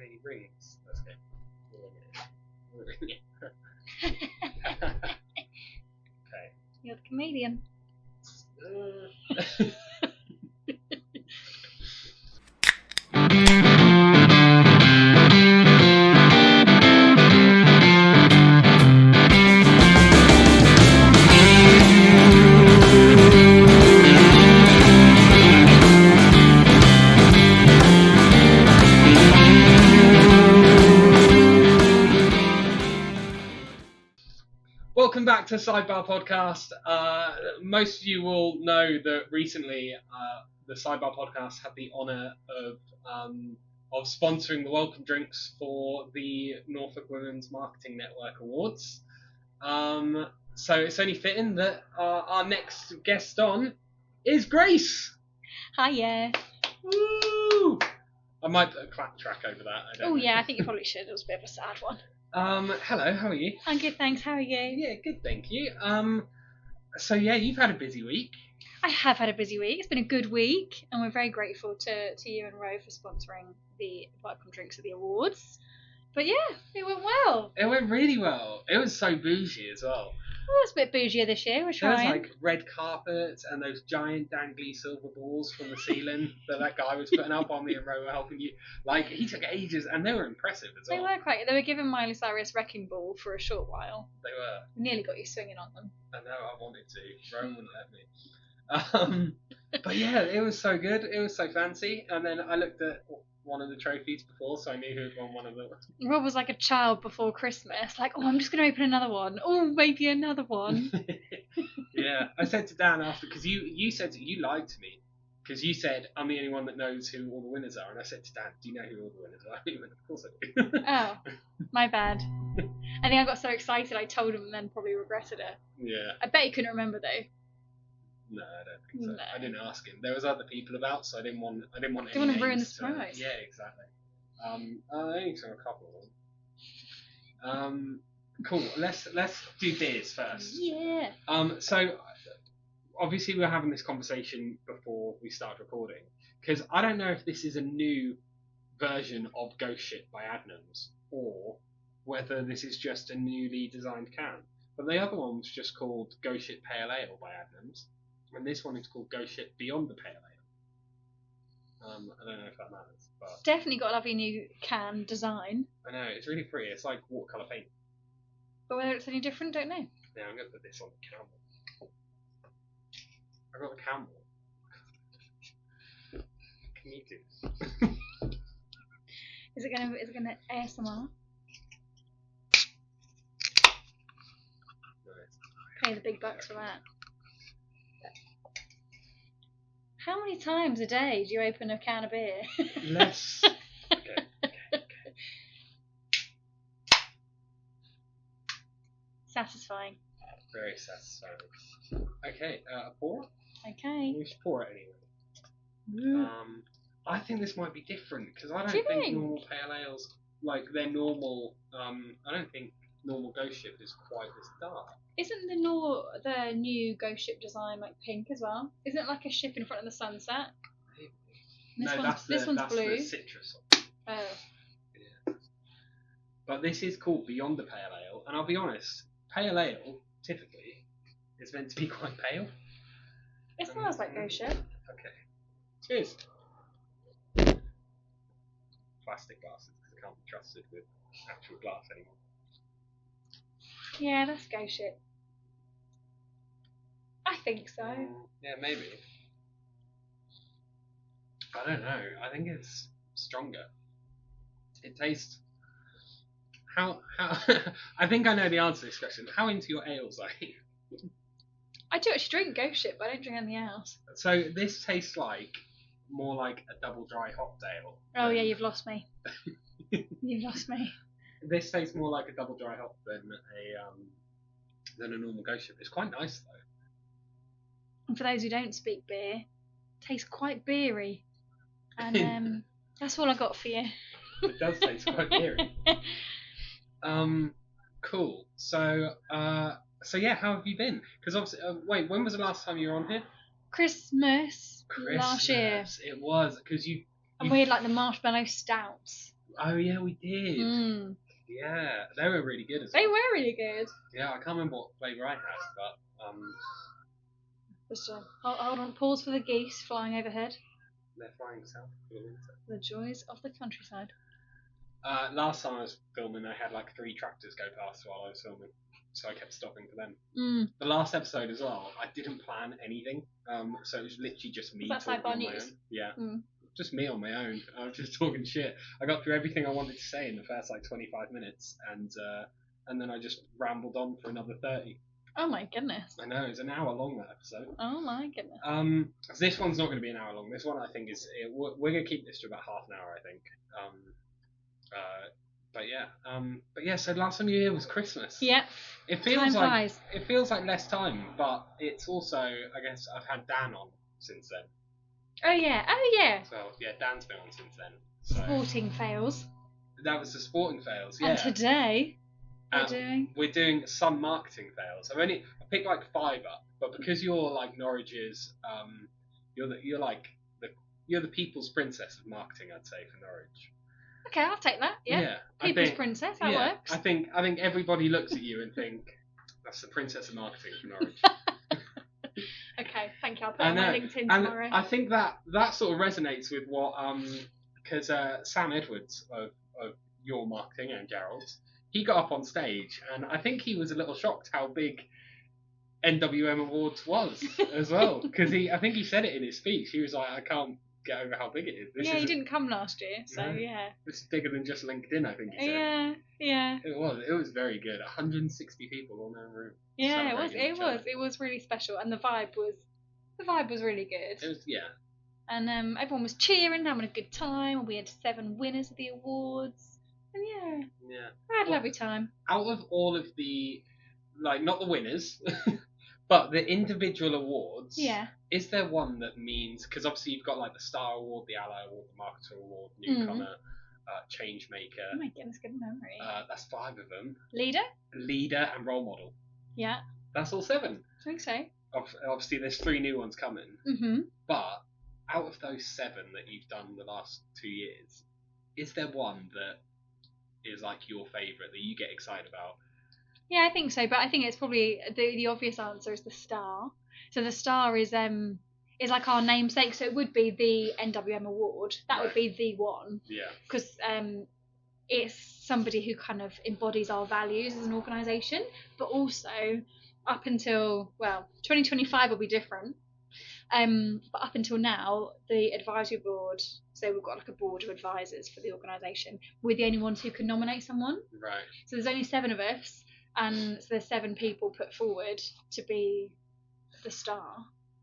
any rings. Let's go. Okay. You're the comedian. Welcome back to Sidebar Podcast. Most of you will know that recently the Sidebar Podcast had the honour of sponsoring the welcome drinks for the Norfolk Women's Marketing Network Awards. So it's only fitting that our next guest on is Grace. Hiya. Woo! I might put a clap track over that. Oh yeah, I think you probably should. It was a bit of a sad one. Hello, how are you? I'm good, thanks. How are you? Yeah, good, thank you. So yeah, you've had a busy week. I have had a busy week. It's been a good week, and we're very grateful to you and Ro for sponsoring the welcome drinks at the awards. But yeah, it went well. It went really well. It was so bougie as well. Oh, it's a bit bougier this year. We're There was trying. like red carpets and those giant dangly silver balls from the ceiling that guy was putting up on me and Ro were helping you. Like, he took ages, and they were impressive as well. They were giving Miley Cyrus Wrecking Ball for a short while. They were. We nearly got you swinging on them. I know, I wanted to. Ro wouldn't let me. But yeah, it was so good. It was so fancy. And then I looked at one of the trophies before, so I knew who had won one of them. Rob was like a child before Christmas. Like, oh, I'm just going to open another one. Oh, maybe another one. Yeah, I said to Dan after, because you said you lied to me, because you said I'm the only one that knows who all the winners are, and I said to Dan, do you know who all the winners are? He went, of course I do. Oh, my bad. I think I got so excited I told him and then probably regretted it. Yeah. I bet he couldn't remember though. No, I don't think so. No. I didn't ask him. There was other people about, so I didn't want. Didn't any want to ruin the names surprise. Yeah, exactly. I only saw a couple of them. Cool. Let's do beers first. Yeah. So obviously we were having this conversation before we started recording, because I don't know if this is a new version of Ghost Ship by Adnams or whether this is just a newly designed can. But the other one was just called Ghost Ship Pale Ale by Adnams, and this one is called Ghost Ship Beyond the Pale Ale. I don't know if that matters, but Definitely got a lovely new can design. I know it's really pretty. It's like watercolour paint. But whether it's any different, don't know. Yeah, I'm gonna put this on the camel. I got the camel. Can you do? Is it gonna ASMR? Pay the big bucks for that. How many times a day do you open a can of beer? Less. Okay. Satisfying. Very satisfying. Okay, a pour? Okay. We should pour it anyway. I think this might be different, because I don't think normal pale ales, like their normal, I don't think normal Ghost Ship is quite this dark. Isn't the new Ghost Ship design like pink as well? Isn't it like a ship in front of the sunset? This one's blue. The citrus. Oh. Yeah. But this is called Beyond the Pale Ale, and I'll be honest, pale ale typically is meant to be quite pale. It smells like Ghost Ship. Okay. Cheers. Plastic glasses, because I can't be trusted with actual glass anymore. Yeah, that's Ghost Ship. I think so. Yeah, maybe. I don't know. I think it's stronger. It tastes. How? I think I know the answer to this question. How into your ales are you? I do actually drink Ghost Ship, but I don't drink anything else. So this tastes more like a double dry hop ale. Oh yeah, you've lost me. You've lost me. This tastes more like a double dry hop than a normal Ghost Ship. It's quite nice though. And for those who don't speak beer, it tastes quite beery. And that's all I got for you. It does taste quite beery. Cool. So yeah, how have you been? Because obviously, wait, when was the last time you were on here? Christmas last year. It was, because you And we had like the marshmallow stouts. Oh yeah, we did. Mm. Yeah, they were really good as They well. were really good. Yeah, I can't remember what flavour I had, but Just hold on, pause for the geese flying overhead. they're flying south for the winter. The joys of the countryside. Last time I was filming, I had like 3 tractors go past while I was filming, so I kept stopping for them. Mm. The last episode as well, I didn't plan anything, so it was literally just me Was that talking Sidebar on my News? own. Yeah, Mm. just me on my own. I was just talking shit. I got through everything I wanted to say in the first like 25 minutes, and then I just rambled on for another 30. Oh my goodness. I know, it's an hour long, that episode. Oh my goodness. So this one's not going to be an hour long. This one, I think, we're going to keep this to about half an hour, I think. But yeah. So last time you were here was Christmas. Yep. It feels Time like flies. it feels like less time, but it's also, I guess, I've had Dan on since then. Oh yeah. So yeah, Dan's been on since then. So Sporting fails. that was the sporting fails. Yeah. And today we're doing some marketing fails. I picked like 5 up, but because you're like Norwich's, you're the people's princess of marketing, I'd say, for Norwich. Okay, I'll take that. Yeah. I People's think- princess, that works. I think everybody looks at you and think that's the princess of marketing for Norwich. Okay, thank you. I'll put it on my LinkedIn and tomorrow. I think that sort of resonates with what because Sam Edwards of your marketing and Gerald's, he got up on stage and I think he was a little shocked how big NWM Awards was as well, because I think he said it in his speech. He was like, I can't get over how big it is. He didn't come last year, so No. yeah. This is bigger than just LinkedIn, I think he said. Yeah. It was very good. 160 people all in a room. Yeah, celebrating each other. it was really special, and the vibe was really good. It was, yeah. And everyone was cheering, having a good time. We had 7 winners of the awards, and yeah, I had a lovely time. Out of all of the, like, not the winners, but the individual awards, Yeah. is there one that means, because obviously you've got like the Star Award, the Ally Award, the Marketer Award, Newcomer, Change Maker. Oh my goodness, good memory. That's 5 of them. Leader, and Role Model. yeah, That's all 7. I think so. Obviously there's 3 new ones coming. Mm-hmm. But out of those 7 that you've done the last 2 years, is there one that is like your favourite that you get excited about? Yeah, I think so, but I think it's probably the obvious answer is the Star. So the Star is like our namesake, so it would be the NWM Award. That would be the one. Yeah. Because it's somebody who kind of embodies our values as an organisation, but also up until 2025 will be different. But up until now, the advisory board, so we've got like a board of advisors for the organisation. We're the only ones who can nominate someone. Right. So there's only 7 of us, and so there's 7 people put forward to be the Star,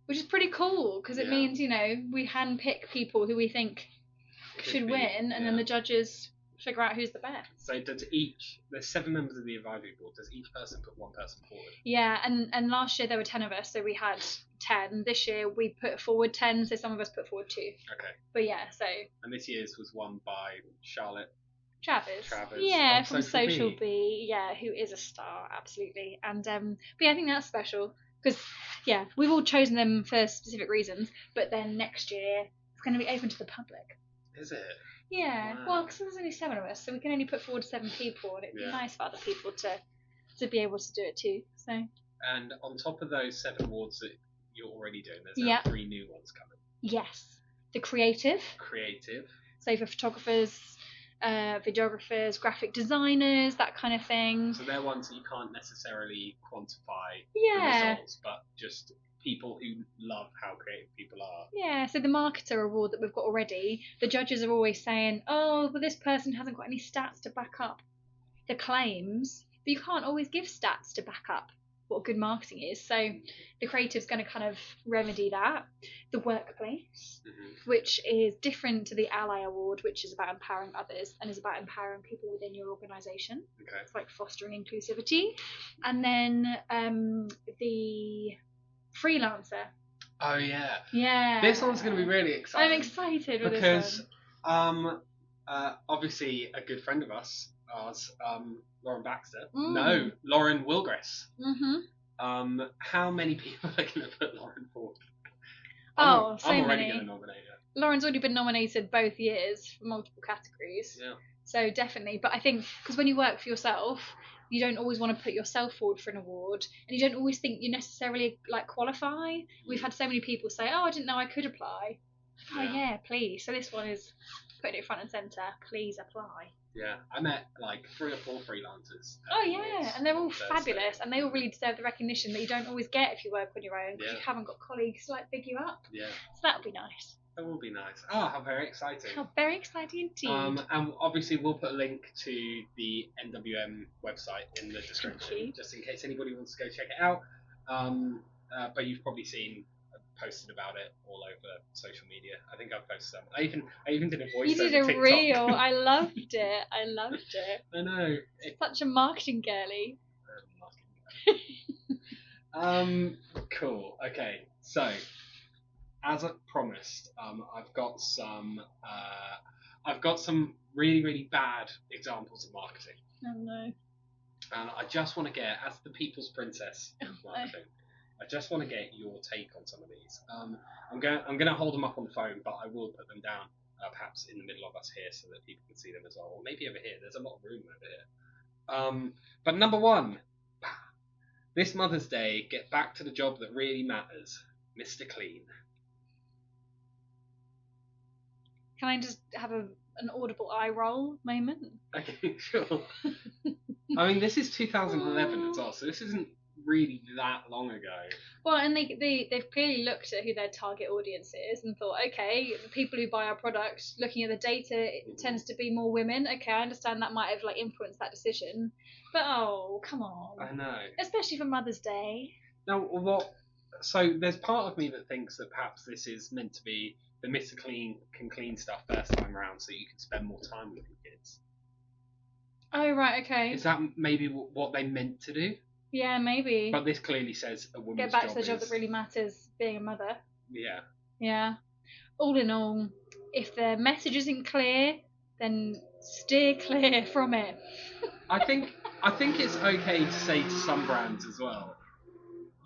which is pretty cool because it means, we handpick people who we think should win, and then the judges figure out who's the best. So there's 7 members of the advisory board, does each person put one person forward? Yeah, and last year there were 10 of us, so we had 10. This year we put forward 10, so some of us put forward 2. Okay. But yeah, so. And this year's was won by Charlotte. Travis. Yeah, from Social B. Yeah, who is a star, absolutely. And but yeah, I think that's special because we've all chosen them for specific reasons. But then next year it's going to be open to the public. Is it? Yeah. Wow. Well, because there's only 7 of us, so we can only put forward 7 people, and it'd be nice for other people to be able to do it too. So. And on top of those 7 awards that you're already doing, there's now 3 new ones coming. Yes. The creative. So for photographers, videographers, graphic designers, that kind of thing. So they're ones that you can't necessarily quantify the results, but just people who love how creative people are. Yeah, so the marketer award that we've got already, the judges are always saying, oh, but this person hasn't got any stats to back up the claims, but you can't always give stats to back up what good marketing is. So the creative's going to kind of remedy that. The workplace, which is different to the Ally Award, which is about empowering others and is about empowering people within your organisation. Okay. It's like fostering inclusivity. And then the freelancer. Oh yeah. Yeah. This one's going to be really exciting. I'm excited with because this one. obviously a good friend of ours, Lauren Baxter. Mm. No, Lauren Wilgress. Mm-hmm. How many people are going to put Lauren forward? So I'm already many. going to nominate her. Lauren's already been nominated both years for multiple categories. Yeah. So definitely, but I think because when you work for yourself, you don't always want to put yourself forward for an award, and you don't always think you necessarily like qualify. We've had so many people say, "Oh, I didn't know I could apply." Oh yeah, please. So this one is putting it front and centre. Please apply. Yeah, I met like 3 or 4 freelancers. Oh yeah, and they're all fabulous, and they all really deserve the recognition that you don't always get if you work on your own because you haven't got colleagues to like big you up. Yeah. So that would be nice. That will be nice. Oh, how very exciting. How very exciting indeed. And obviously we'll put a link to the NWM website in the description, just in case anybody wants to go check it out. But you've probably seen posted about it all over social media. I think I've posted some. I even did a voice. You did a TikTok. reel. I loved it. I know. Such a marketing girly. Cool. Okay. So, as I promised, I've got some really, really bad examples of marketing. Oh no. And I just want to get, as the people's princess of marketing, I just want to get your take on some of these. I'm going to hold them up on the phone, but I will put them down, perhaps in the middle of us here, so that people can see them as well, or maybe over here. There's a lot of room over here. But number 1, this Mother's Day, get back to the job that really matters, Mr. Clean. Can I just have an audible eye roll moment? Okay, sure. I mean, this is 2011 as well, so this isn't really that long ago. Well, and they've clearly looked at who their target audience is and thought, okay, the people who buy our product, looking at the data, it tends to be more women. Okay, I understand that might have like influenced that decision, but oh, come on. I know. Especially for Mother's Day. Now, what? So there's part of me that thinks that perhaps this is meant to be the Mr. Clean can clean stuff first time around, so you can spend more time with your kids. Oh right, okay. Is that maybe what they meant to do? Yeah, maybe. But this clearly says a woman's Get back job to the job is... that really matters, being a mother. Yeah. Yeah. All in all, if the message isn't clear, then steer clear from it. I think it's okay to say to some brands as well,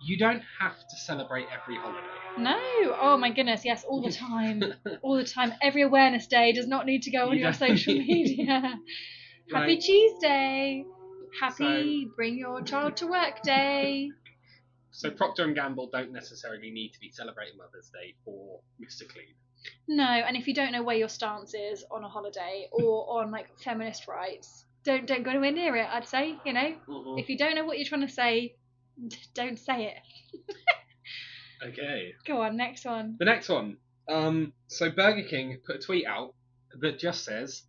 you don't have to celebrate every holiday. No. Oh my goodness, yes, all the time. All the time. Every awareness day does not need to go on your social media. Happy Cheese Day. Happy Bring Your Child to Work Day. So Procter & Gamble don't necessarily need to be celebrating Mother's Day for Mr. Clean. No, and if you don't know where your stance is on a holiday or on like feminist rights, don't go anywhere near it. I'd say, Mm-hmm. If you don't know what you're trying to say, don't say it. Okay. Go on, next one. The next one. So Burger King put a tweet out that just says,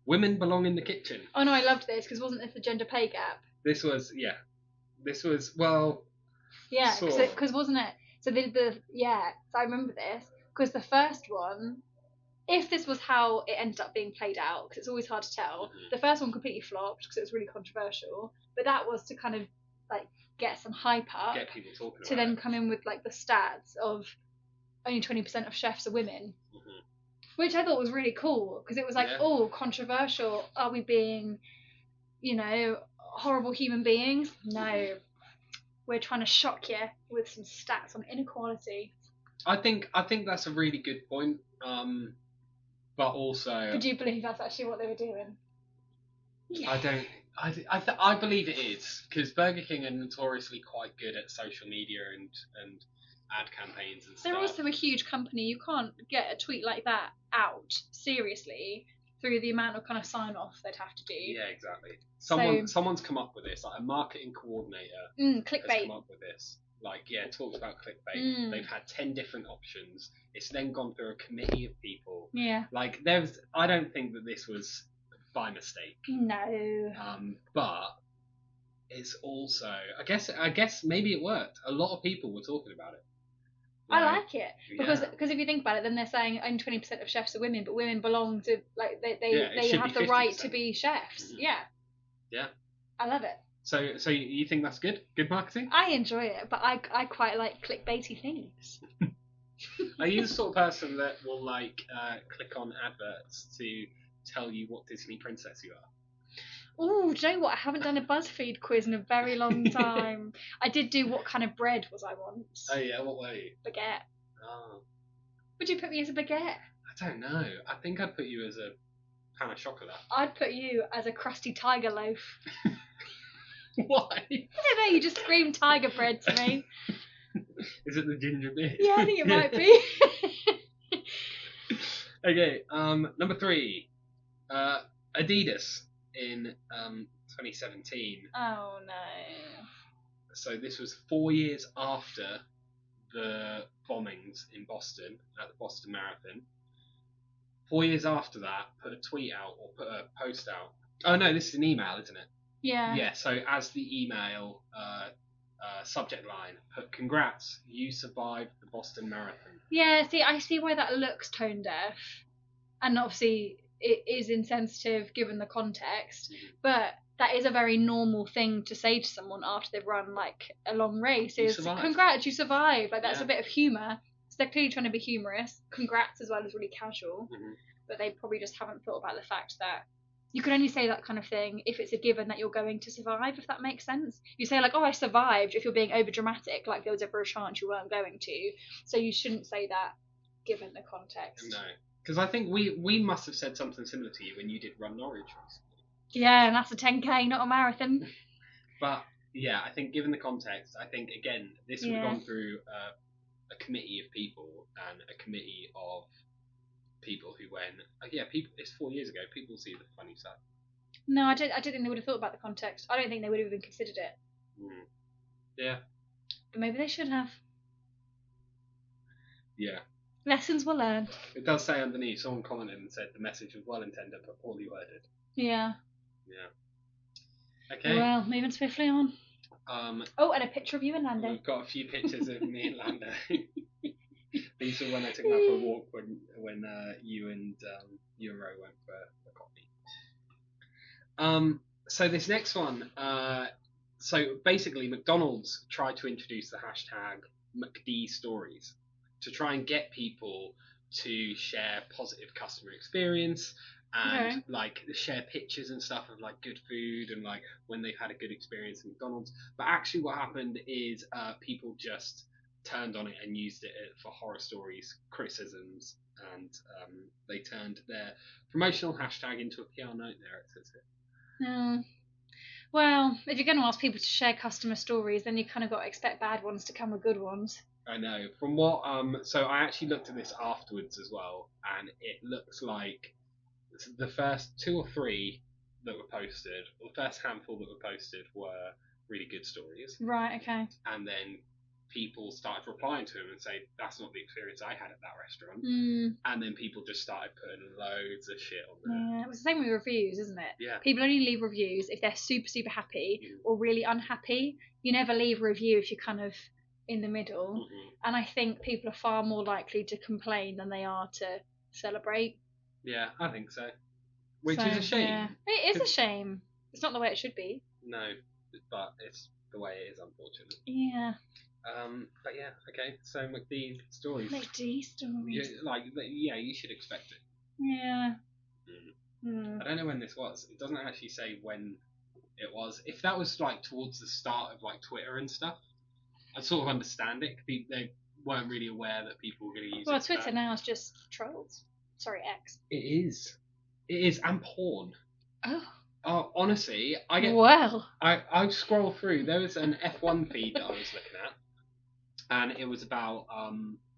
"Women belong in the kitchen." Oh no, I loved this because wasn't this the gender pay gap? This was well. Yeah, sort of. because wasn't it? So so I remember this because the first one, if this was how it ended up being played out, because it's always hard to tell. Mm-hmm. The first one completely flopped because it was really controversial, but that was to kind of like get some hype up, Get people talking about to then it. come in with like the stats of only 20% of chefs are women. Mm-hmm. Which I thought was really cool because it was like, oh, controversial. Are we being, horrible human beings? No. We're trying to shock you with some stats on inequality. I think that's a really good point. But also, Could you believe that's actually what they were doing? Yeah. I believe it is, because Burger King are notoriously quite good at social media and ad campaigns and stuff. They're also a huge company. You can't get a tweet like that out seriously through the amount of kind of sign off they'd have to do. Yeah, exactly. Someone's come up with this, like a marketing coordinator clickbait. has come up with this. Talks about clickbait. They've had 10 different options. It's then gone through a committee of people. Yeah. I don't think that this was by mistake. No. But it's also, I guess maybe it worked. A lot of people were talking about it. I like it because if you think about it, then they're saying only 20% of chefs are women, but women belong to they have the right to be chefs. Mm-hmm. Yeah. Yeah. I love it. So you think that's good? Good marketing? I enjoy it, but I quite like clickbaity things. Are you the sort of person that will click on adverts to tell you what Disney princess you are? Oh, do you know what? I haven't done a BuzzFeed quiz in a very long time. I did do what kind of bread was I once. Oh yeah, what were you? Baguette. Oh. Would you put me as a baguette? I don't know. I think I'd put you as a pan of chocolate. I'd put you as a crusty tiger loaf. Why? I don't know, you just scream tiger bread to me. Is it the ginger bit? Yeah, I think it might be. Okay, number 3. Adidas in 2017. Oh no. So this was 4 years after the bombings in Boston, at the Boston Marathon. 4 years after that, put a tweet out or put a post out. Oh no, this is an email, isn't it? Yeah. Yeah, so as the email subject line, put congrats, you survived the Boston Marathon. Yeah, see, I see why that looks tone deaf. And obviously it is insensitive given the context, but that is a very normal thing to say to someone after they've run like a long race is congrats, you survived. Like that's a bit of humour. So they're clearly trying to be humorous. Congrats as well as really casual. But they probably just haven't thought about the fact that you can only say that kind of thing if it's a given that you're going to survive, if that makes sense. You say like, oh, I survived, if you're being over dramatic, like there was ever a chance you weren't going to. So you shouldn't say that given the context. No. Because I think we must have said something similar to you when you did Run Norwich recently. Yeah, and that's a 10k, not a marathon. But yeah, I think given the context, I think again this would have gone through a committee of people and a committee of people who went, people. It's 4 years ago. People see the funny side. No, I don't think they would have thought about the context. I don't think they would have even considered it. Yeah. But maybe they should have. Yeah. Lessons were learned. It does say underneath, someone commented and said the message was well intended but poorly worded. Yeah. Yeah. Okay. Well, moving swiftly on. And a picture of you and Lando. We've got a few pictures of me and Lando. These are when I took him out for a walk when you and Ro went for a coffee. So this next one, so basically McDonald's tried to introduce the hashtag McD Stories to try and get people to share positive customer experience and like share pictures and stuff of like good food and like when they've had a good experience at McDonald's. But actually what happened is people just turned on it and used it for horror stories, criticisms, and they turned their promotional hashtag into a PR note there, it says it. Well, if you're going to ask people to share customer stories, then you kind of got to expect bad ones to come with good ones. I know. From what so I actually looked at this afterwards as well, and it looks like the first 2 or 3 that were posted, or the first handful that were posted, were really good stories. Right. Okay. And then people started replying to him and saying, that's not the experience I had at that restaurant. And then people just started putting loads of shit on there. Yeah, it was the same with reviews, isn't it? Yeah. People only leave reviews if they're super, super happy or really unhappy. You never leave a review if you're kind of in the middle. And I think people are far more likely to complain than they are to celebrate. Yeah, I think so. Which is a shame. Yeah. It is a shame. It's not the way it should be. No, but it's the way it is, unfortunately. Yeah. But yeah, okay. So McD Stories. McD Stories. You should expect it. Yeah. I don't know when this was. It doesn't actually say when it was. If that was like towards the start of like Twitter and stuff, I'd sort of understand it. They weren't really aware that people were going to use it. Well, Twitter now is just trolls. Sorry, X. It is, and porn. Oh, honestly, I get. Well, I scroll through. There was an F1 feed that I was looking at, and it was about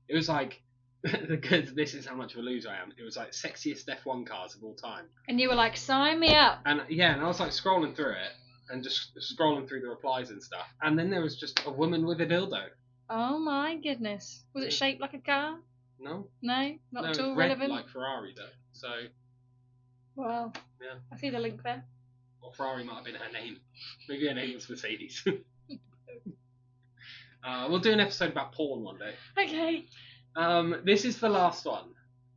it was like because this is how much of a loser I am. It was like sexiest F1 cars of all time. And you were like, sign me up. And and I was like scrolling through it and just scrolling through the replies and stuff. And then there was just a woman with a dildo. Oh my goodness! Was it shaped like a car? No. No, not at all red relevant. Like Ferrari though. So. Well. Yeah. I see the link there. Or Ferrari might have been her name. Maybe her name was Mercedes. We'll do an episode about porn one day. Okay. This is the last one,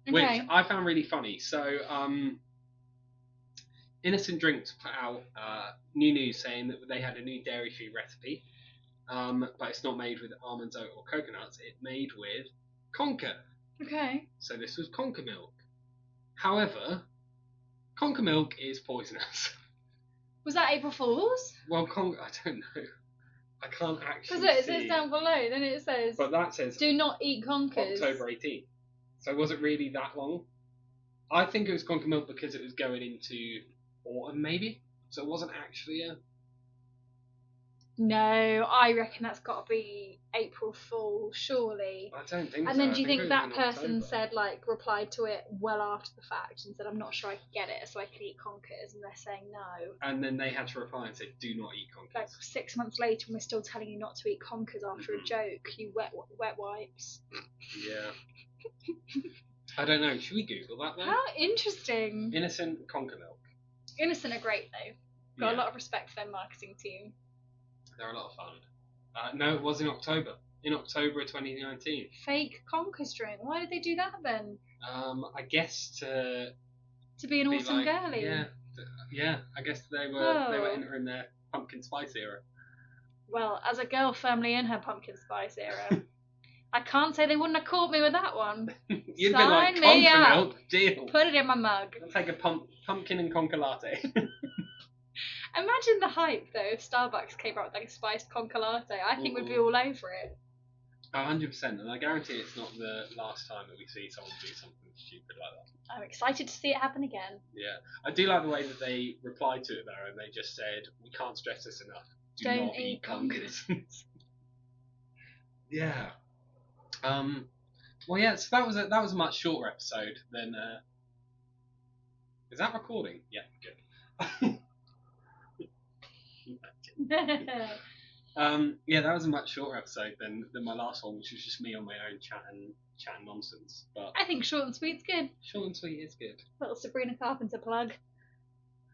which I found really funny. So, Innocent Drinks put out new news saying that they had a new dairy-free recipe, but it's not made with almonds, oat, or coconuts. It's made with Conker. Okay. So this was Conker milk. However, Conker milk is poisonous. Was that April Fool's? Well, I don't know. I can't actually Because it says down below, then it says... But that says... Do not eat Conkers. October 18th. So was it really that long? I think it was conker milk because it was going into autumn, maybe. So it wasn't actually a. No, I reckon that's got to be April Fool, surely. I don't think so. And then I do you think think it was that in person October. said, like, replied to it well after the fact and said, I'm not sure I could get it, so I could eat conkers, and they're saying no. And then they had to reply and say, do not eat conkers. Like 6 months later, and we're still telling you not to eat conkers after a joke, you wet wipes. Yeah. I don't know. Should we Google that then? How interesting. Innocent conker milk. Innocent are great, though. Got a lot of respect for their marketing team. They're a lot of fun. No, it was in October. In October of 2019. Fake conkers drink. Why did they do that then? I guess to be an be awesome like, girly. Yeah. I guess they were entering their pumpkin spice era. Well, as a girl firmly in her pumpkin spice era, I can't say they wouldn't have caught me with that one. You'd be like, Sign me conker up. milk, deal. Put it in my mug. I'll take a pumpkin and conker latte. Imagine the hype though if Starbucks came out with like a spiced conker latte. I think we'd be all over it. 100%, and I guarantee it's not the last time that we see someone do something stupid like that. I'm excited to see it happen again. Yeah, I do like the way that they replied to it though, and they just said, "We can't stress this enough. Don't not eat conkers." Yeah. Well, yeah. So that was a much shorter episode than. Is that recording? Yeah, good. Yeah, that was a much shorter episode than my last one, which was just me on my own chatting nonsense. But I think short and sweet's good. short and sweet is good. Little Sabrina Carpenter plug.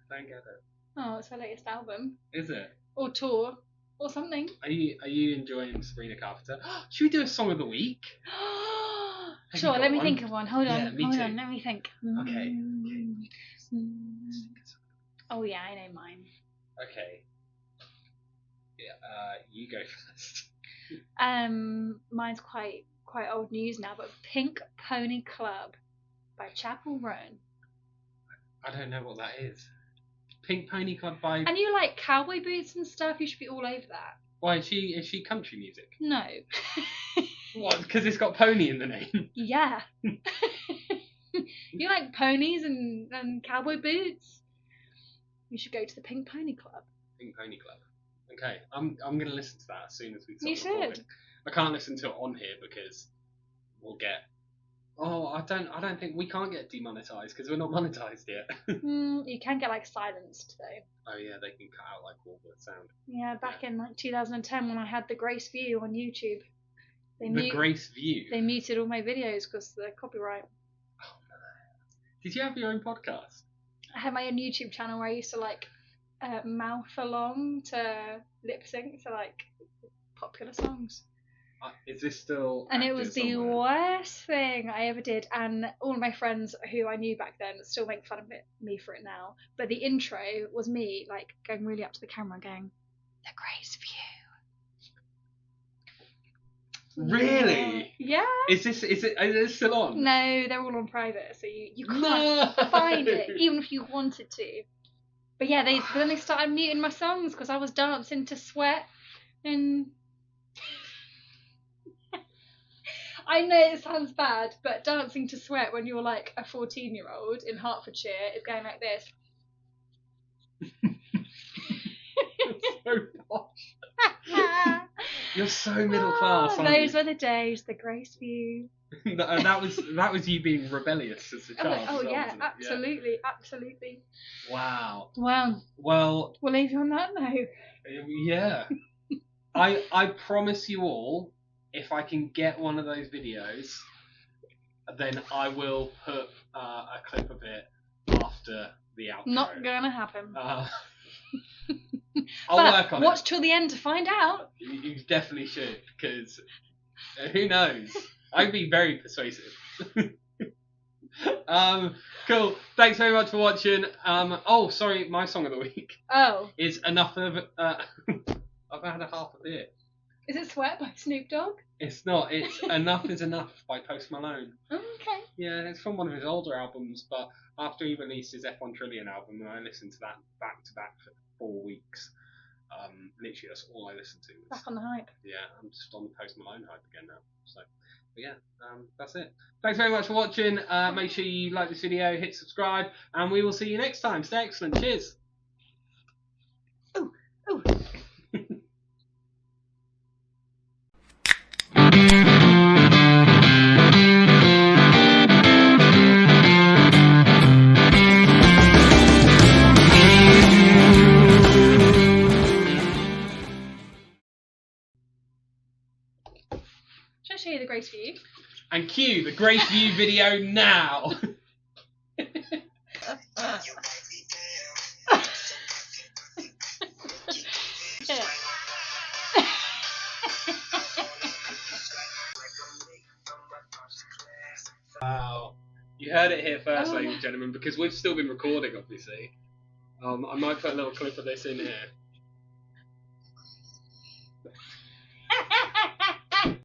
Don't get it. Oh, it's her latest album. Is it? Or tour. Or something. Are you enjoying Sabrina Carpenter? Should we do a song of the week? Have Sure, you got let me one? think of one. Hold Yeah, on. me Hold too. on, let me think. Okay. Oh yeah, I know mine. Okay. Yeah, you go first. Mine's quite old news now, but Pink Pony Club by Chapel Roan. I don't know what that is. Pink Pony Club by. And you like cowboy boots and stuff, you should be all over that. Why is she country music? No. What? Because it's got pony in the name. Yeah. You like ponies and cowboy boots? You should go to the Pink Pony Club. Pink Pony Club. Okay, I'm gonna listen to that as soon as we start You recording. should. I can't listen to it on here because we'll get. Oh, I don't think we can't get demonetized because we're not monetized yet. You can get like silenced though. Oh yeah, they can cut out like all the sound. Yeah, back in like 2010 when I had the Grace View on YouTube. Grace View. They muted all my videos because of the copyright. Oh no. Did you have your own podcast? I had my own YouTube channel where I used to like mouth along to lip sync to like popular songs. Is this still? And it was active the somewhere? worst thing I ever did. And all of my friends who I knew back then still make fun of me for it now. But the intro was me like going really up to the camera going, "The Grace View." Really? Yeah. Is it still on? No, they're all on private, so you can't find it, even if you wanted to. But yeah, but then they started muting my songs because I was dancing to Sweat, and I know it sounds bad, but dancing to Sweat when you're like a 14-year-old in Hertfordshire is going like this. So posh. You're so middle class. Aren't Those you? were the days, the Grace View. that was you being rebellious as a child. Oh as well, yeah, wasn't it? absolutely, absolutely. Wow. Well, we'll leave you on that note. Yeah. I promise you all, if I can get one of those videos, then I will put a clip of it after the outro. Not gonna happen. I'll work on watch it. till the end to find out. You definitely should, because who knows? I'd be very persuasive. Cool. Thanks very much for watching. Oh, sorry, my song of the week Oh. is Enough of. I've had a half a beer. Is it Sweat by Snoop Dogg? It's not. It's Enough is Enough by Post Malone. Okay. Yeah, it's from one of his older albums, but after he released his F1 Trillion album, I listened to that back to back for 4 weeks. Literally, that's all I listened to. Back on the hype. Yeah, I'm just on the Post Malone hype again now. So, But yeah, that's it. Thanks very much for watching. Make sure you like this video, hit subscribe, and we will see you next time. Stay excellent. Cheers. Oh, oh. Should I show you the Grace View? And cue the Grace View video now. Wow. You heard it here first, ladies and gentlemen, because we've still been recording, obviously. I might put a little clip of this in here.